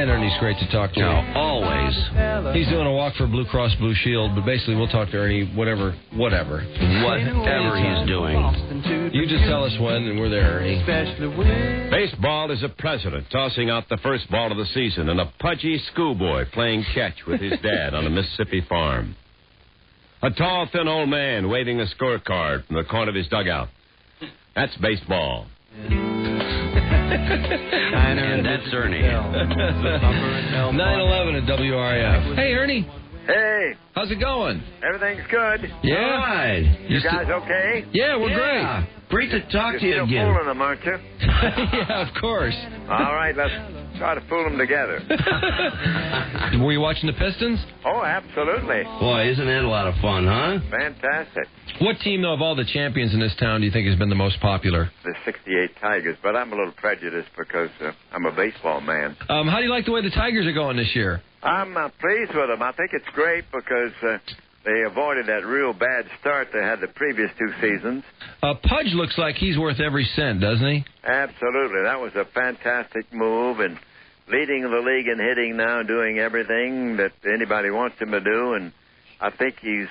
and Ernie's great to talk to. No, always. He's doing a walk for Blue Cross Blue Shield, but basically we'll talk to Ernie whatever he's doing. You just tell us when, and we're there, Ernie. Baseball is a president tossing out the first ball of the season and a pudgy schoolboy playing catch with his dad on a Mississippi farm. A tall, thin old man waving a scorecard from the corner of his dugout. That's baseball. And that's Ernie. 9:11 at WRF. Hey, Ernie. Hey. How's it going? Everything's good. Yeah. All right. You guys okay? Yeah, we're great. Great to talk to you You're again. still fooling them, aren't you? Yeah, of course. All right, let's try to fool them together. Were you watching the Pistons? Oh, absolutely. Boy, isn't that a lot of fun, huh? Fantastic. What team, though, of all the champions in this town do you think has been the most popular? The 68 Tigers, but I'm a little prejudiced because I'm a baseball man. How do you like the way the Tigers are going this year? I'm pleased with them. I think it's great because they avoided that real bad start they had the previous two seasons. Pudge looks like he's worth every cent, doesn't he? Absolutely. That was a fantastic move, and leading the league in hitting now, doing everything that anybody wants him to do, and I think he's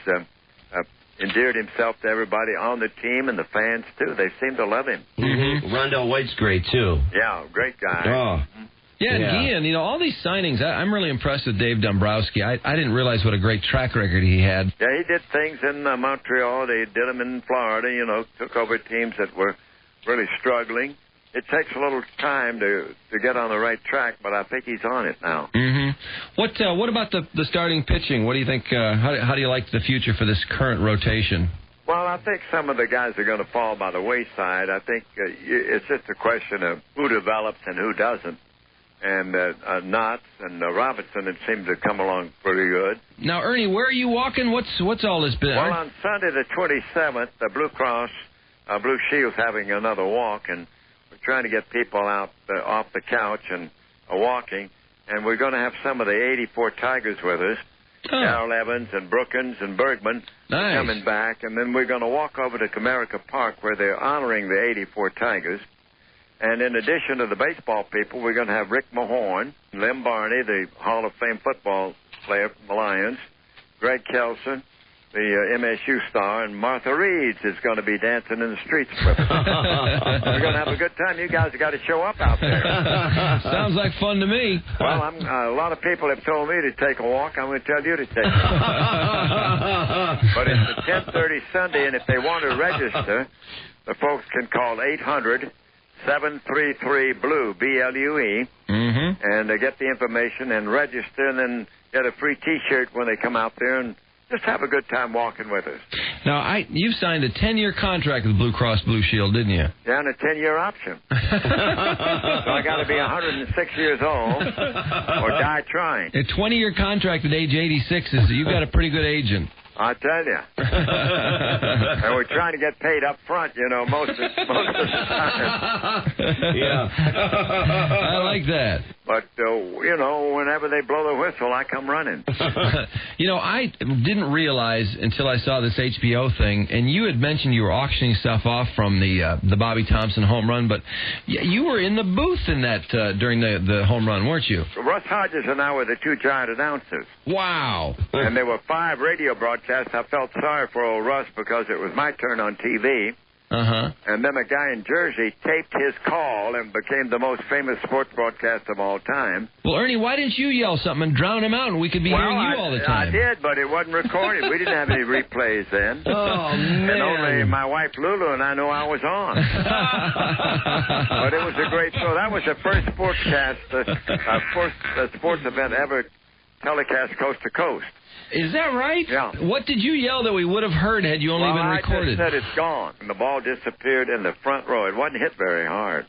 endeared himself to everybody on the team and the fans, too. They seem to love him. Mm-hmm. Rondell White's great, too. Yeah, great guy. Oh. Yeah, and Guillen, all these signings, I'm really impressed with Dave Dombrowski. I didn't realize what a great track record he had. Yeah, he did things in Montreal. They did them in Florida, took over teams that were really struggling. It takes a little time to get on the right track, but I think he's on it now. Mm-hmm. What about the starting pitching? What do you think? How do you like the future for this current rotation? Well, I think some of the guys are going to fall by the wayside. I think it's just a question of who develops and who doesn't. And Knotts and Robinson, it seemed to come along pretty good. Now, Ernie, where are you walking? What's all this been? Well, on Sunday the 27th, the Blue Cross Blue Shield's having another walk, and we're trying to get people out off the couch and walking. And we're going to have some of the 84 Tigers with us. Darrell Evans and Brookins and Bergman coming back. And then we're going to walk over to Comerica Park where they're honoring the 84 Tigers. And in addition to the baseball people, we're going to have Rick Mahorn, Lem Barney, the Hall of Fame football player from the Lions, Greg Kelson, the MSU star, and Martha Reeves is going to be dancing in the streets with us. We're going to have a good time. You guys have got to show up out there. Sounds like fun to me. Well, a lot of people have told me to take a walk. I'm going to tell you to take a walk. But it's a 10:30 Sunday, and if they want to register, the folks can call 800-733-BLUE, B-L-U-E, and they get the information and register and then get a free T-shirt when they come out there and just have a good time walking with us. Now, you signed a 10-year contract with Blue Cross Blue Shield, didn't you? Yeah, and a 10-year option. So I got to be 106 years old or die trying. A 20-year contract at age 86 you've got a pretty good agent. I tell you. And we're trying to get paid up front, most of the time. Yeah. I like that. But, whenever they blow the whistle, I come running. I didn't realize until I saw this HBO thing, and you had mentioned you were auctioning stuff off from the Bobby Thompson home run, but you were in the booth in that during the home run, weren't you? Russ Hodges and I were the two giant announcers. Wow. And there were 5 radio broadcasts. I felt sorry for old Russ because it was my turn on TV. And then a guy in Jersey taped his call and became the most famous sports broadcast of all time. Well, Ernie, why didn't you yell something and drown him out and we could be hearing you all the time? I did, but it wasn't recorded. We didn't have any replays then. Oh, man. And only my wife Lulu and I knew I was on. But it was a great show. That was the first sportscast, first sports event ever telecast coast to coast. Is that right? Yeah. What did you yell that we would have heard had you only been recorded? I just said it's gone. And the ball disappeared in the front row. It wasn't hit very hard.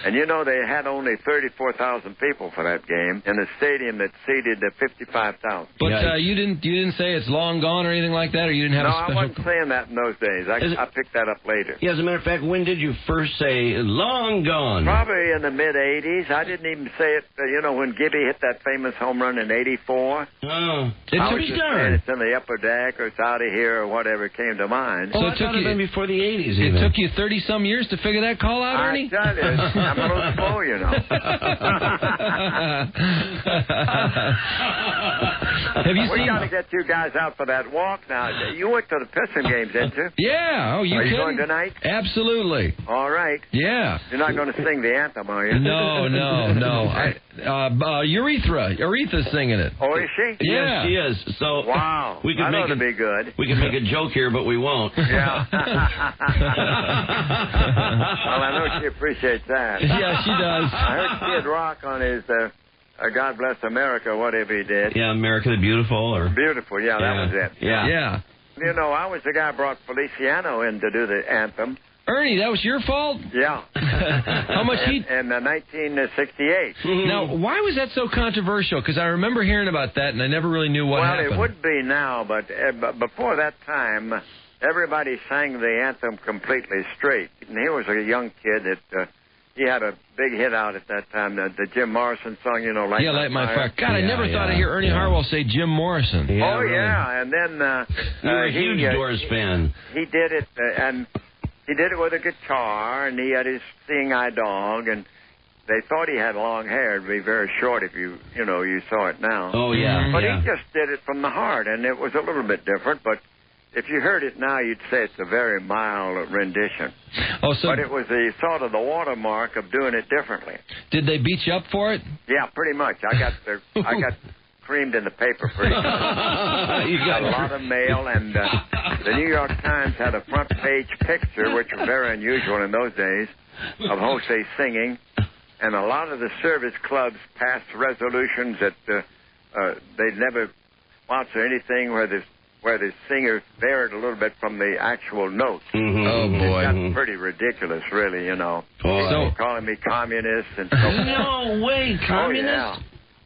And they had only 34,000 people for that game in a stadium that seated 55,000. But you didn't say it's long gone or anything like that, or you didn't have a special... No, I wasn't saying that in those days. I picked that up later. Yeah, as a matter of fact, when did you first say long gone? Probably in the mid-'80s. I didn't even say it, when Gibby hit that famous home run in '84. Oh, it's in the upper deck or it's out of here or whatever came to mind. So it took you before the '80s. It took you 30-some years to figure that call out, Ernie? I tell you. I'm a little slow, you know. Have you We seen? got to get you guys out for that walk now. You went to the Piston games, didn't you? Yeah. Oh, you Are you kidding? going tonight? Absolutely. All right. Yeah. You're not going to sing the anthem, are you? No. Aretha's singing it. Oh, is she? Yeah. Yes, she is. So Wow. we could That make ought to it be good. We can make a joke here, but we won't. Yeah. Well, I know she appreciates that. Yeah, she does. I heard Kid Rock on his God Bless America, whatever he did. Yeah, America the Beautiful, or Beautiful, yeah, that was it. Yeah. Yeah. You know, I was the guy who brought Feliciano in to do the anthem. Ernie, that was your fault? Yeah. How much heat? In 1968. Now, why was that so controversial? Because I remember hearing about that, and I never really knew what happened. Well, it would be now, but before that time, everybody sang the anthem completely straight. And he was a young kid that he had a big hit out at that time, the Jim Morrison song, you know, Light My Fire. God, I never thought I'd hear Ernie Harwell say Jim Morrison. Yeah, oh, really. yeah, and then You were a huge Doors fan. He did it, and he did it with a guitar, and he had his seeing eye dog, and they thought he had long hair. It'd be very short if you saw it now. Oh, yeah. But yeah. he just did it from the heart, and it was a little bit different, but if you heard it now, you'd say it's a very mild rendition. Oh, so But it was the sort of the watermark of doing it differently. did they beat you up for it? Yeah, pretty much. I got creamed in the paper pretty good. You got a lot of mail, and the New York Times had a front page picture, which was very unusual in those days, of Jose singing, and a lot of the service clubs passed resolutions that they'd never sponsor anything where the singer varied a little bit from the actual notes. Mm-hmm. Oh, boy. That's pretty ridiculous, really, you know. Boy. People calling me communist and so forth. No way, communist? Oh, yeah.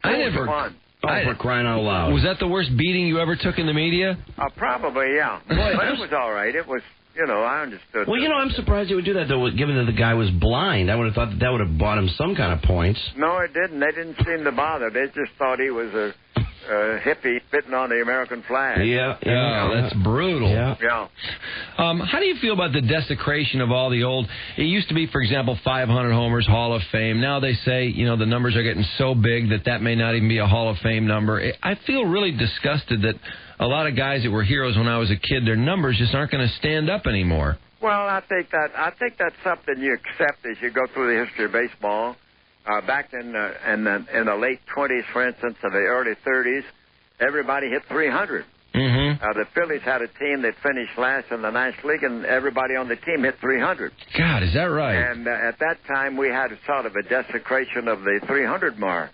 I It was never. fun. Oh, for crying out loud. Was that the worst beating you ever took in the media? Probably, yeah. But it was all right. It was, I understood. Well, I'm surprised they would do that, though, given that the guy was blind. I would have thought that would have bought him some kind of points. No, it didn't. They didn't seem to bother. They just thought he was a hippie spitting on the American flag. Yeah. Oh, that's brutal. Yeah. Yeah. How do you feel about the desecration of all the old? It used to be, for example, 500 homers, Hall of Fame. Now they say, the numbers are getting so big that may not even be a Hall of Fame number. I feel really disgusted that a lot of guys that were heroes when I was a kid, their numbers just aren't going to stand up anymore. Well, I think that's something you accept as you go through the history of baseball. Back in the late 20s, for instance, or the early 30s, everybody hit 300. Mm-hmm. The Phillies had a team that finished last in the National League, and everybody on the team hit 300. God, is that right? And at that time, we had sort of a desecration of the 300 mark.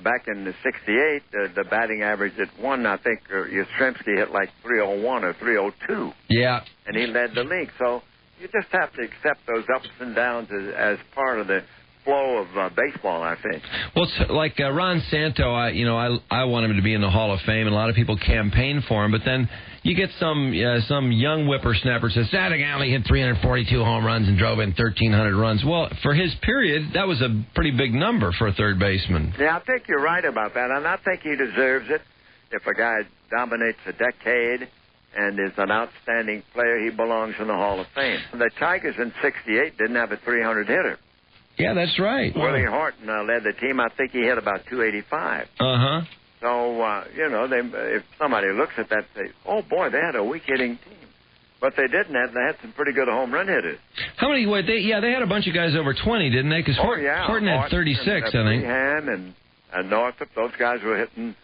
Back in the 68, the batting average at one, I think Yastrzemski hit like 301 or 302. Yeah. And he led the league. So you just have to accept those ups and downs as part of the flow of baseball, I think. Well, it's like Ron Santo, I want him to be in the Hall of Fame, and a lot of people campaign for him, but then you get some young whippersnapper says, Saturday only hit 342 home runs and drove in 1,300 runs. Well, for his period, that was a pretty big number for a third baseman. Yeah, I think you're right about that, and I think he deserves it. If a guy dominates a decade and is an outstanding player, he belongs in the Hall of Fame. The Tigers in 68 didn't have a 300 hitter. Yeah, that's right. Willie Horton led the team. I think he hit about 285. Uh-huh. So, if somebody looks at that, they say, oh, boy, they had a weak-hitting team. But they didn't have. They had some pretty good home run hitters. How many? They had a bunch of guys over 20, didn't they? Because Horton had 36, I think. Freehan and Northup, those guys were hitting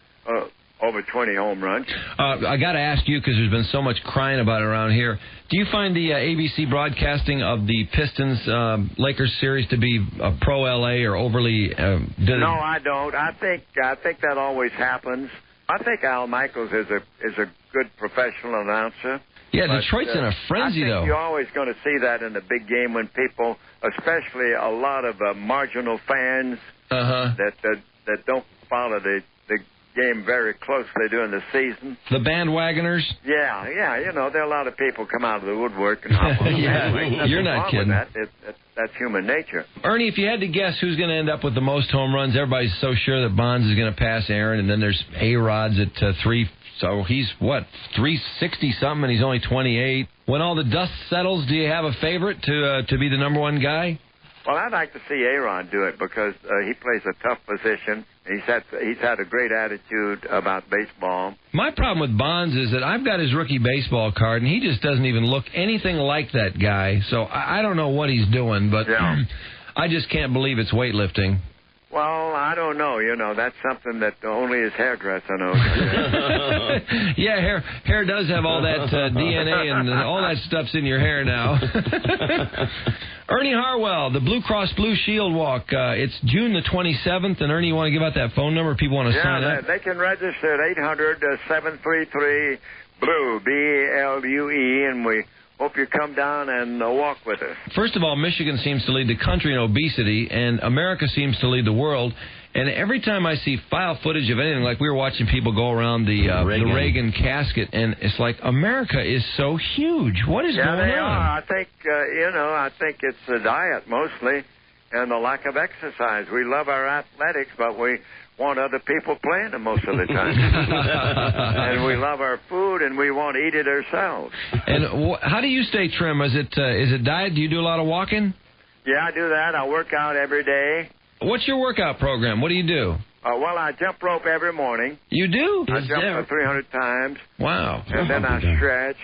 over 20 home runs. I got to ask you, because there's been so much crying about it around here. Do you find the ABC broadcasting of the Pistons-Lakers series to be pro-LA or overly... No, I don't. I think that always happens. I think Al Michaels is a good professional announcer. Yeah, Detroit's in a frenzy, though. You're always going to see that in the big game when people, especially a lot of marginal fans that don't follow the game very closely during the season. The bandwagoners? Yeah, there are a lot of people come out of the woodwork and hop on the bandwagon. You're not kidding. That's human nature. Ernie, if you had to guess who's going to end up with the most home runs, everybody's so sure that Bonds is going to pass Aaron, and then there's A-Rod's at 3. So he's, 360-something, and he's only 28. When all the dust settles, do you have a favorite to be the number one guy? Well, I'd like to see Aaron do it because he plays a tough position. He's had a great attitude about baseball. My problem with Bonds is that I've got his rookie baseball card, and he just doesn't even look anything like that guy. So I don't know what he's doing, but I just can't believe it's weightlifting. Well, I don't know. You know, that's something that only his hairdresser knows. Yeah, hair does have all that DNA and all that stuff's in your hair now. Ernie Harwell, the Blue Cross Blue Shield Walk. It's June the 27th, and Ernie, you want to give out that phone number? People want to sign up? They can register at 800-733-BLUE, BLUE, and we hope you come down and walk with us. First of all, Michigan seems to lead the country in obesity, and America seems to lead the world. And every time I see file footage of anything, like we were watching people go around the Reagan casket, and it's like, America is so huge. What is going on? Yeah, they are. I think, I think it's the diet mostly and the lack of exercise. We love our athletics, but we want other people playing them most of the time. And we love our food, and we want to eat it ourselves. And how do you stay trim? Is it diet? Do you do a lot of walking? Yeah, I do that. I work out every day. What's your workout program? What do you do? Well, I jump rope every morning. You do? I jump for 300 times. Wow. And then I stretch.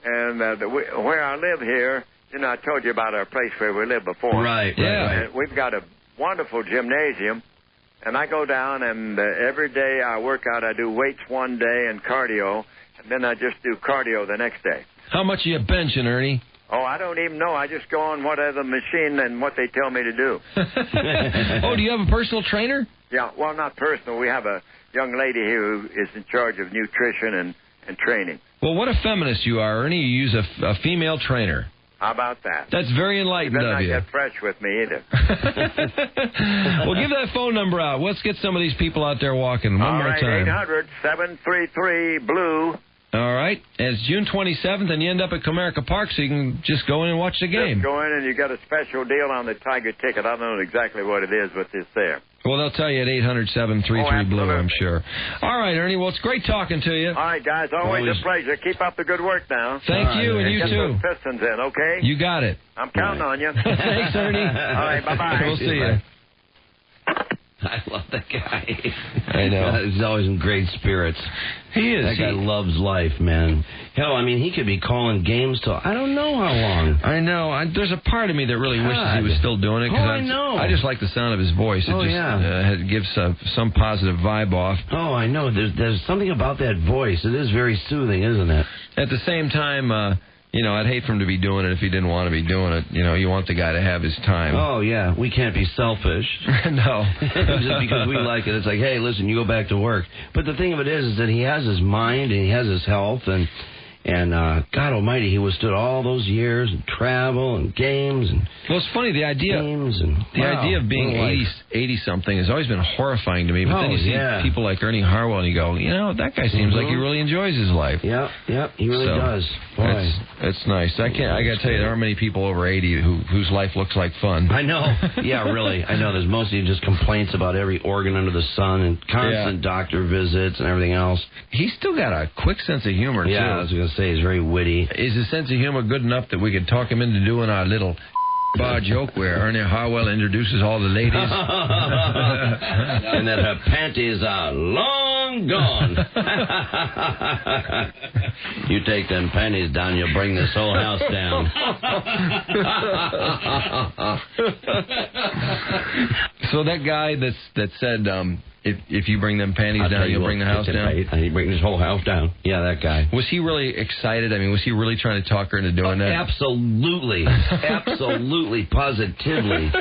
And where I live here, I told you about our place where we lived before. Right. And we've got a wonderful gymnasium. And I go down, and every day I work out. I do weights one day and cardio. And then I just do cardio the next day. How much are you benching, Ernie? Oh, I don't even know. I just go on whatever machine and what they tell me to do. Oh, do you have a personal trainer? Yeah, well, not personal. We have a young lady here who is in charge of nutrition and training. Well, what a feminist you are, Ernie. You use a female trainer. How about that? That's very enlightened of you. She doesn't get fresh with me either. Well, give that phone number out. Let's get some of these people out there walking. One more time. 800-733-BLUE. All right. And it's June 27th, and you end up at Comerica Park, so you can just go in and watch the game. Just go in, and you got a special deal on the Tiger ticket. I don't know exactly what it is, but it's there. Well, they'll tell you at 800-733-BLUE, I'm sure. All right, Ernie. Well, it's great talking to you. All right, guys. Always a pleasure. Keep up the good work now. Thank you, and you get too. Get those Pistons in, okay? You got it. I'm counting on you. Thanks, Ernie. All right, bye-bye. We'll see you. I love that guy. I know. He's always in great spirits. He is. That guy loves life, man. Hell, I mean, he could be calling games till I don't know how long. I know. There's a part of me that really wishes he was still doing it. I know. I just like the sound of his voice. It gives some positive vibe off. Oh, I know. There's something about that voice. It is very soothing, isn't it? At the same time, I'd hate for him to be doing it if he didn't want to be doing it. You want the guy to have his time. Oh, yeah. We can't be selfish. No. Just because we like it. It's like, hey, listen, you go back to work. But the thing of it is that he has his mind and he has his health. And God almighty, he withstood all those years and travel and games. Well, it's funny, the idea of being 80-something has always been horrifying to me. But then you see people like Ernie Harwell and you go, that guy seems like he really enjoys his life. Yeah, he really does. Boy. It's nice. I got to tell you, there aren't many people over 80 whose life looks like fun. I know. Yeah, really. I know. There's mostly just complaints about every organ under the sun and constant doctor visits and everything else. He's still got a quick sense of humor, too. Yeah, I was going to say, he's very witty. Is his sense of humor good enough that we could talk him into doing our little bar joke where Ernie Harwell introduces all the ladies? And that her panties are long gone. You take them panties down, you'll bring this whole house down. So that guy that said if you bring them panties down, you'll bring the house down? And he brings his whole house down. Yeah, that guy. Was he really excited? I mean, was he really trying to talk her into doing that? Absolutely. Absolutely. Positively.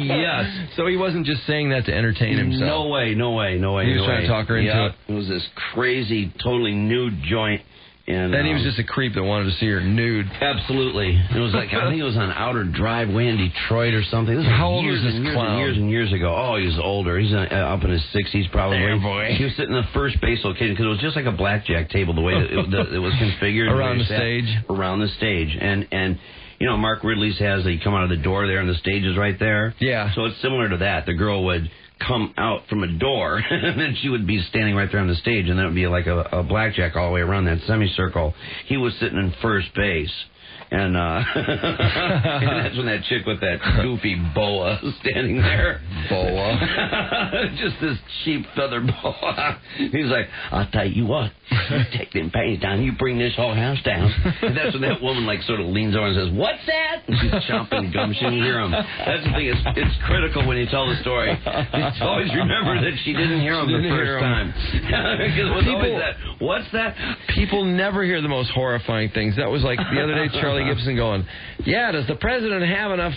Yes. So he wasn't just saying that to entertain himself? No way. He was trying to talk her into it? It was this crazy, totally nude joint. And he was just a creep that wanted to see her nude. Absolutely. It was like, I think it was on Outer Drive way in Detroit or something. This was How old was this clown? Years and years ago. Oh, he was older. He's up in his 60s probably. There, boy. He was sitting in the first base location because it was just like a blackjack table the way it was configured. Around the stage? Around the stage. And Mark Ridley's has, you come out of the door there and the stage is right there. Yeah. So it's similar to that. The girl would come out from a door, and then she would be standing right there on the stage, and that would be like a blackjack all the way around that semicircle. He was sitting in first base, And and that's when that chick with that goofy boa standing there. Boa. Just this cheap feather boa. He's like, I'll tell you what, you take them panties down, you bring this whole house down. And that's when that woman like sort of leans over and says, what's that? And she's chomping gum. She didn't hear him. That's the thing. It's critical when you tell the story. Just always remember that she didn't hear him the first time. Because it was always that, what's that? People never hear the most horrifying things. That was like the other day, Charlie Gibson going, yeah, does the president have enough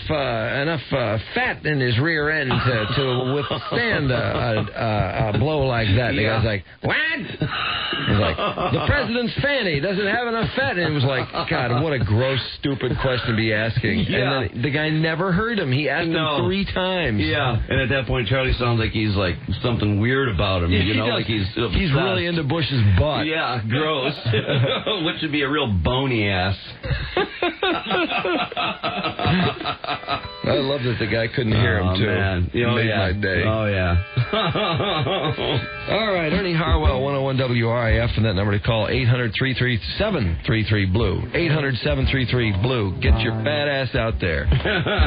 fat in his rear end to withstand a blow like that? And the guy's like, what? He's like, the president's fanny doesn't have enough fat. And it was like, God, what a gross, stupid question to be asking. Yeah. And then the guy never heard him. He asked him 3 times. Yeah. And at that point, Charlie sounds like he's like something weird about him. You know, like he's really into Bush's butt. Yeah, gross. Which would be a real bony ass. I love that the guy couldn't hear him, too. Man. It made my day. Oh, yeah. All right, Ernie Harwell, 101 WRIF, and that number to call, 800-337-33-BLUE. 800-733-BLUE. Get your fat ass out there.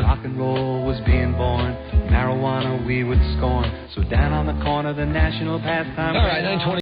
Rock and roll was being born. Marijuana we would scorn. So down on the corner, the national pastime. All right, 9:20.